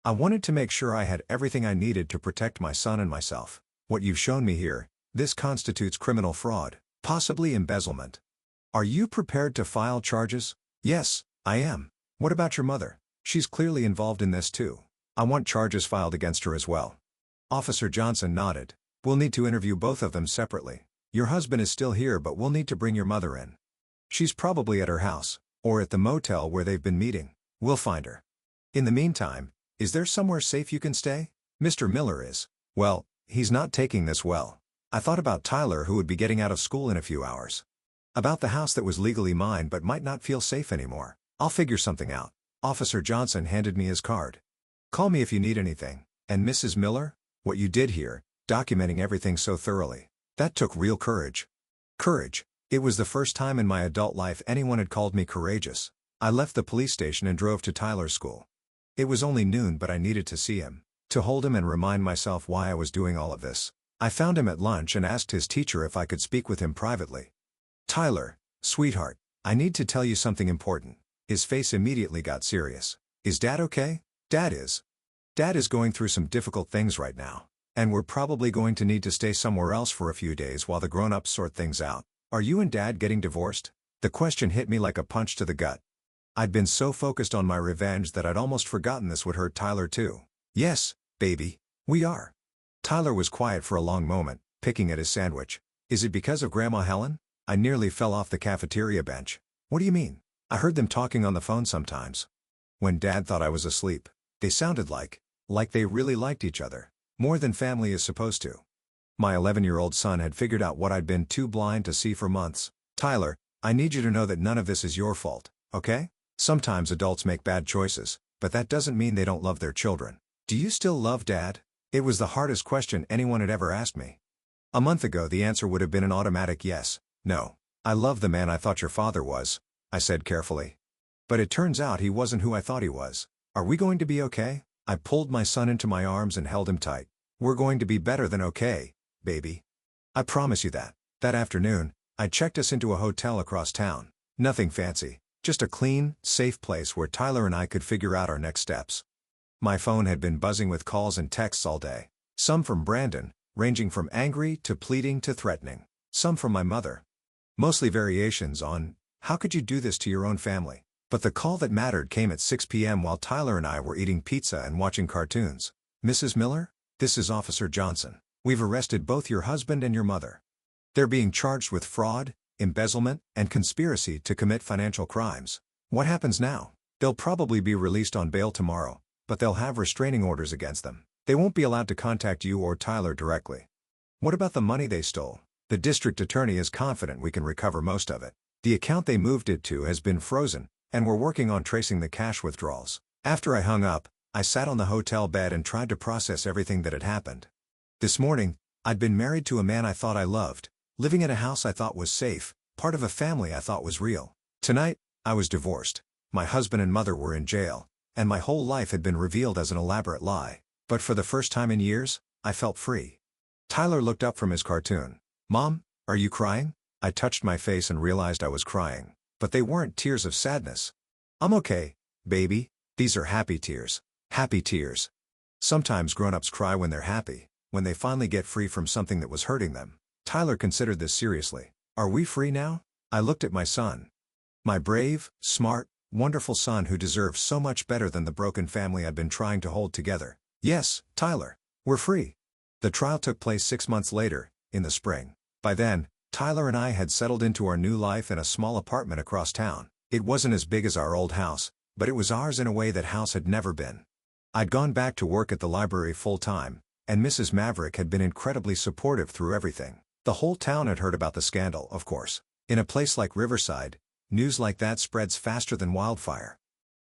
I wanted to make sure I had everything I needed to protect my son and myself. What you've shown me here, this constitutes criminal fraud, possibly embezzlement. Are you prepared to file charges? Yes, I am. What about your mother? She's clearly involved in this too. I want charges filed against her as well. Officer Johnson nodded. We'll need to interview both of them separately. Your husband is still here but we'll need to bring your mother in. She's probably at her house, or at the motel where they've been meeting. We'll find her. In the meantime, is there somewhere safe you can stay? Mr. Miller is. Well, he's not taking this well. I thought about Tyler who would be getting out of school in a few hours. About the house that was legally mine but might not feel safe anymore. I'll figure something out. Officer Johnson handed me his card. Call me if you need anything. And Mrs. Miller, what you did here, documenting everything so thoroughly. That took real courage. Courage. It was the first time in my adult life anyone had called me courageous. I left the police station and drove to Tyler's school. It was only noon but I needed to see him, to hold him and remind myself why I was doing all of this. I found him at lunch and asked his teacher if I could speak with him privately. "Tyler, sweetheart, I need to tell you something important." His face immediately got serious. "Is Dad okay?" "Dad is. Dad is going through some difficult things right now. And we're probably going to need to stay somewhere else for a few days while the grown-ups sort things out." "Are you and Dad getting divorced?" The question hit me like a punch to the gut. I'd been so focused on my revenge that I'd almost forgotten this would hurt Tyler too. "Yes, baby, we are." Tyler was quiet for a long moment, picking at his sandwich. "Is it because of Grandma Helen?" I nearly fell off the cafeteria bench. "What do you mean?" "I heard them talking on the phone sometimes. When Dad thought I was asleep. They sounded like they really liked each other. More than family is supposed to." My 11-year-old son had figured out what I'd been too blind to see for months. "Tyler, I need you to know that none of this is your fault, okay? Sometimes adults make bad choices, but that doesn't mean they don't love their children. Do you still love Dad?" It was the hardest question anyone had ever asked me. A month ago the answer would have been an automatic yes. "No. I love the man I thought your father was," I said carefully. "But it turns out he wasn't who I thought he was. Are we going to be okay?" I pulled my son into my arms and held him tight. "We're going to be better than okay, baby. I promise you that." That afternoon, I checked us into a hotel across town. Nothing fancy, just a clean, safe place where Tyler and I could figure out our next steps. My phone had been buzzing with calls and texts all day. Some from Brandon, ranging from angry to pleading to threatening. Some from my mother. Mostly variations on, "How could you do this to your own family?" But the call that mattered came at 6 p.m. while Tyler and I were eating pizza and watching cartoons. "Mrs. Miller? This is Officer Johnson. We've arrested both your husband and your mother. They're being charged with fraud, embezzlement, and conspiracy to commit financial crimes." "What happens now?" "They'll probably be released on bail tomorrow, but they'll have restraining orders against them. They won't be allowed to contact you or Tyler directly." "What about the money they stole?" "The district attorney is confident we can recover most of it. The account they moved it to has been frozen, and we're working on tracing the cash withdrawals." After I hung up, I sat on the hotel bed and tried to process everything that had happened. This morning, I'd been married to a man I thought I loved, living in a house I thought was safe, part of a family I thought was real. Tonight, I was divorced. My husband and mother were in jail, and my whole life had been revealed as an elaborate lie. But for the first time in years, I felt free. Tyler looked up from his cartoon. "Mom, are you crying?" I touched my face and realized I was crying. But they weren't tears of sadness. "I'm okay, baby. These are happy tears. Happy tears." Sometimes grown-ups cry when they're happy, when they finally get free from something that was hurting them. Tyler considered this seriously. "Are we free now?" I looked at my son. My brave, smart, wonderful son who deserved so much better than the broken family I'd been trying to hold together. "Yes, Tyler. We're free." The trial took place 6 months later, in the spring. By then, Tyler and I had settled into our new life in a small apartment across town. It wasn't as big as our old house, but it was ours in a way that house had never been. I'd gone back to work at the library full-time, and Mrs. Maverick had been incredibly supportive through everything. The whole town had heard about the scandal, of course. In a place like Riverside, news like that spreads faster than wildfire.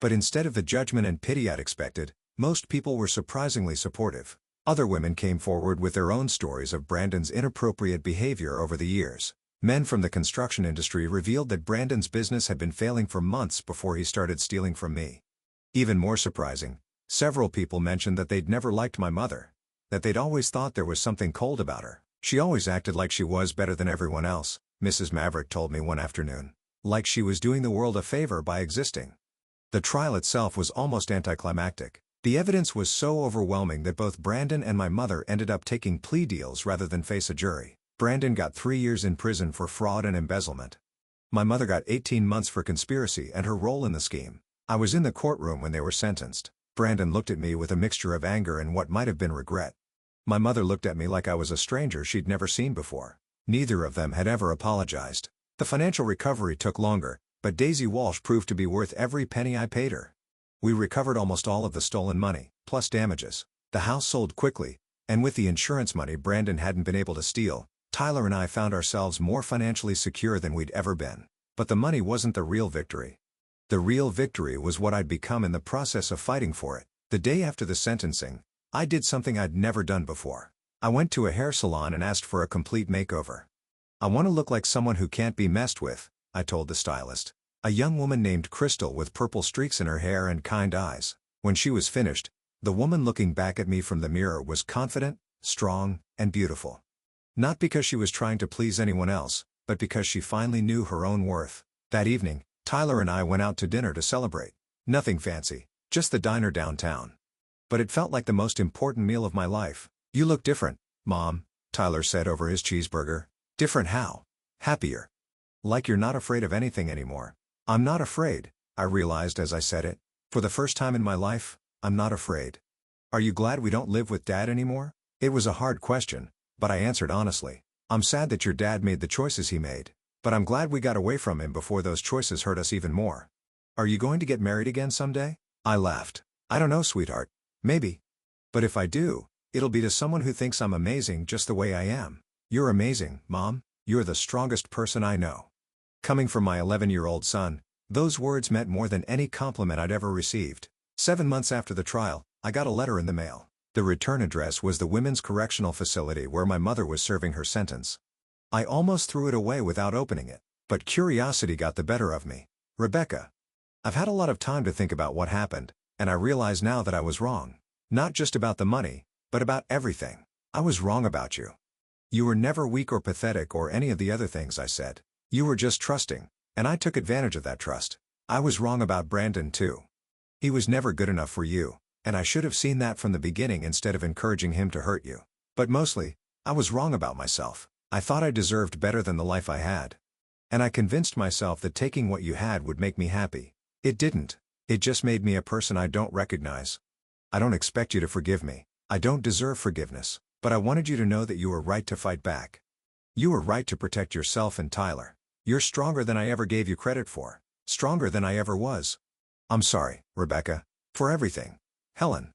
But instead of the judgment and pity I'd expected, most people were surprisingly supportive. Other women came forward with their own stories of Brandon's inappropriate behavior over the years. Men from the construction industry revealed that Brandon's business had been failing for months before he started stealing from me. Even more surprising, several people mentioned that they'd never liked my mother, that they'd always thought there was something cold about her. "She always acted like she was better than everyone else," Mrs. Maverick told me one afternoon. "Like she was doing the world a favor by existing." The trial itself was almost anticlimactic. The evidence was so overwhelming that both Brandon and my mother ended up taking plea deals rather than face a jury. Brandon got 3 years in prison for fraud and embezzlement. My mother got 18 months for conspiracy and her role in the scheme. I was in the courtroom when they were sentenced. Brandon looked at me with a mixture of anger and what might have been regret. My mother looked at me like I was a stranger she'd never seen before. Neither of them had ever apologized. The financial recovery took longer, but Daisy Walsh proved to be worth every penny I paid her. We recovered almost all of the stolen money, plus damages. The house sold quickly, and with the insurance money Brandon hadn't been able to steal, Tyler and I found ourselves more financially secure than we'd ever been. But the money wasn't the real victory. The real victory was what I'd become in the process of fighting for it. The day after the sentencing, I did something I'd never done before. I went to a hair salon and asked for a complete makeover. "I want to look like someone who can't be messed with," I told the stylist. A young woman named Crystal with purple streaks in her hair and kind eyes. When she was finished, the woman looking back at me from the mirror was confident, strong, and beautiful. Not because she was trying to please anyone else, but because she finally knew her own worth. That evening, Tyler and I went out to dinner to celebrate. Nothing fancy, just the diner downtown. But it felt like the most important meal of my life. "You look different, Mom," Tyler said over his cheeseburger. "Different how?" "Happier. Like you're not afraid of anything anymore." "I'm not afraid," I realized as I said it. For the first time in my life, I'm not afraid. "Are you glad we don't live with Dad anymore?" It was a hard question, but I answered honestly. "I'm sad that your dad made the choices he made, but I'm glad we got away from him before those choices hurt us even more." "Are you going to get married again someday?" I laughed. "I don't know, sweetheart. Maybe. But if I do, it'll be to someone who thinks I'm amazing just the way I am." "You're amazing, Mom. You're the strongest person I know." Coming from my 11-year-old son, those words meant more than any compliment I'd ever received. 7 months after the trial, I got a letter in the mail. The return address was the Women's Correctional Facility where my mother was serving her sentence. I almost threw it away without opening it, but curiosity got the better of me. "Rebecca, I've had a lot of time to think about what happened, and I realize now that I was wrong. Not just about the money, but about everything. I was wrong about you. You were never weak or pathetic or any of the other things I said. You were just trusting, and I took advantage of that trust. I was wrong about Brandon too. He was never good enough for you, and I should have seen that from the beginning instead of encouraging him to hurt you. But mostly, I was wrong about myself. I thought I deserved better than the life I had. And I convinced myself that taking what you had would make me happy. It didn't. It just made me a person I don't recognize. I don't expect you to forgive me. I don't deserve forgiveness, but I wanted you to know that you were right to fight back. You were right to protect yourself and Tyler. You're stronger than I ever gave you credit for. Stronger than I ever was. I'm sorry, Rebecca, for everything. Helen."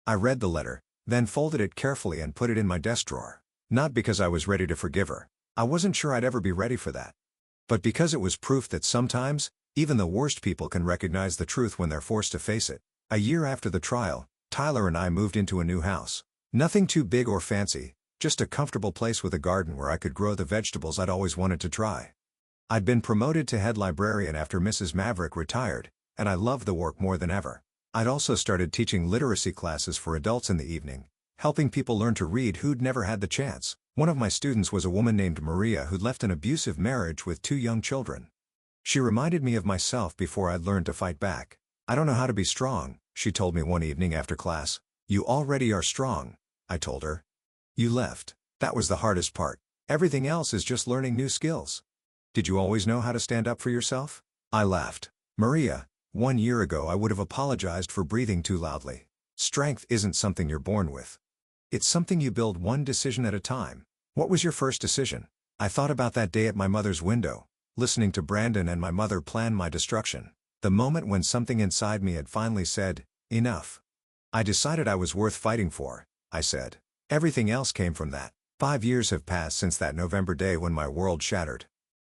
I read the letter, then folded it carefully and put it in my desk drawer. Not because I was ready to forgive her. I wasn't sure I'd ever be ready for that. But because it was proof that sometimes, even the worst people can recognize the truth when they're forced to face it. A year after the trial, Tyler and I moved into a new house. Nothing too big or fancy, just a comfortable place with a garden where I could grow the vegetables I'd always wanted to try. I'd been promoted to head librarian after Mrs. Maverick retired, and I loved the work more than ever. I'd also started teaching literacy classes for adults in the evening, helping people learn to read who'd never had the chance. One of my students was a woman named Maria who'd left an abusive marriage with 2 young children. She reminded me of myself before I'd learned to fight back. "I don't know how to be strong," she told me one evening after class. "You already are strong," I told her. "You left. That was the hardest part. Everything else is just learning new skills." "Did you always know how to stand up for yourself?" I laughed. "Maria, 1 year ago I would have apologized for breathing too loudly. Strength isn't something you're born with. It's something you build one decision at a time." "What was your first decision?" I thought about that day at my mother's window, listening to Brandon and my mother plan my destruction. The moment when something inside me had finally said, "Enough." "I decided I was worth fighting for," I said. Everything else came from that. 5 years have passed since that November day when my world shattered.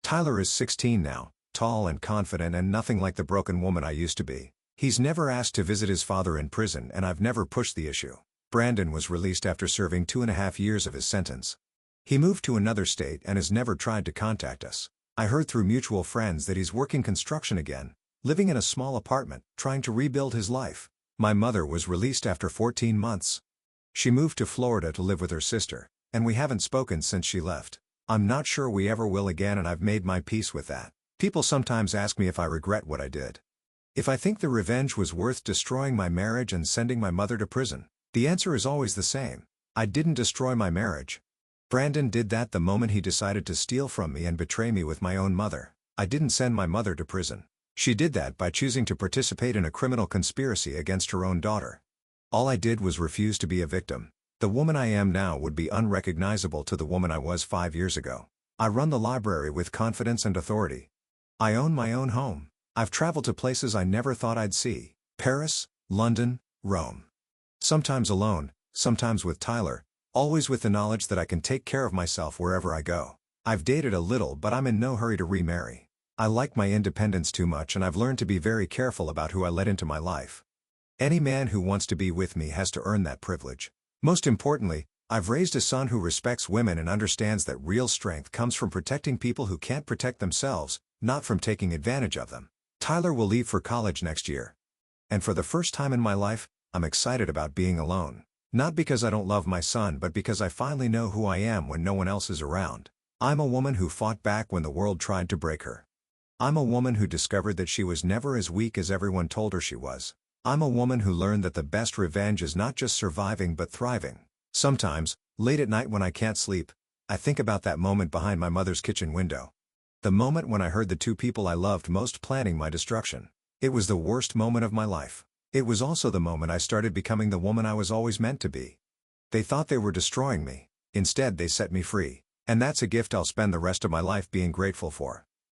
Tyler is 16 now, tall and confident and nothing like the broken woman I used to be. He's never asked to visit his father in prison and I've never pushed the issue. Brandon was released after serving 2.5 years of his sentence. He moved to another state and has never tried to contact us. I heard through mutual friends that he's working construction again, living in a small apartment, trying to rebuild his life. My mother was released after 14 months. She moved to Florida to live with her sister, and we haven't spoken since she left. I'm not sure we ever will again and I've made my peace with that. People sometimes ask me if I regret what I did. If I think the revenge was worth destroying my marriage and sending my mother to prison. The answer is always the same. I didn't destroy my marriage. Brandon did that the moment he decided to steal from me and betray me with my own mother. I didn't send my mother to prison. She did that by choosing to participate in a criminal conspiracy against her own daughter. All I did was refuse to be a victim. The woman I am now would be unrecognizable to the woman I was 5 years ago. I run the library with confidence and authority. I own my own home. I've traveled to places I never thought I'd see. Paris, London, Rome. Sometimes alone, sometimes with Tyler, always with the knowledge that I can take care of myself wherever I go. I've dated a little but I'm in no hurry to remarry. I like my independence too much and I've learned to be very careful about who I let into my life. Any man who wants to be with me has to earn that privilege. Most importantly, I've raised a son who respects women and understands that real strength comes from protecting people who can't protect themselves, not from taking advantage of them. Tyler will leave for college next year. And for the first time in my life, I'm excited about being alone. Not because I don't love my son, but because I finally know who I am when no one else is around. I'm a woman who fought back when the world tried to break her. I'm a woman who discovered that she was never as weak as everyone told her she was. I'm a woman who learned that the best revenge is not just surviving but thriving. Sometimes, late at night when I can't sleep, I think about that moment behind my mother's kitchen window. The moment when I heard the two people I loved most planning my destruction. It was the worst moment of my life. It was also the moment I started becoming the woman I was always meant to be. They thought they were destroying me. Instead, they set me free. And that's a gift I'll spend the rest of my life being grateful for.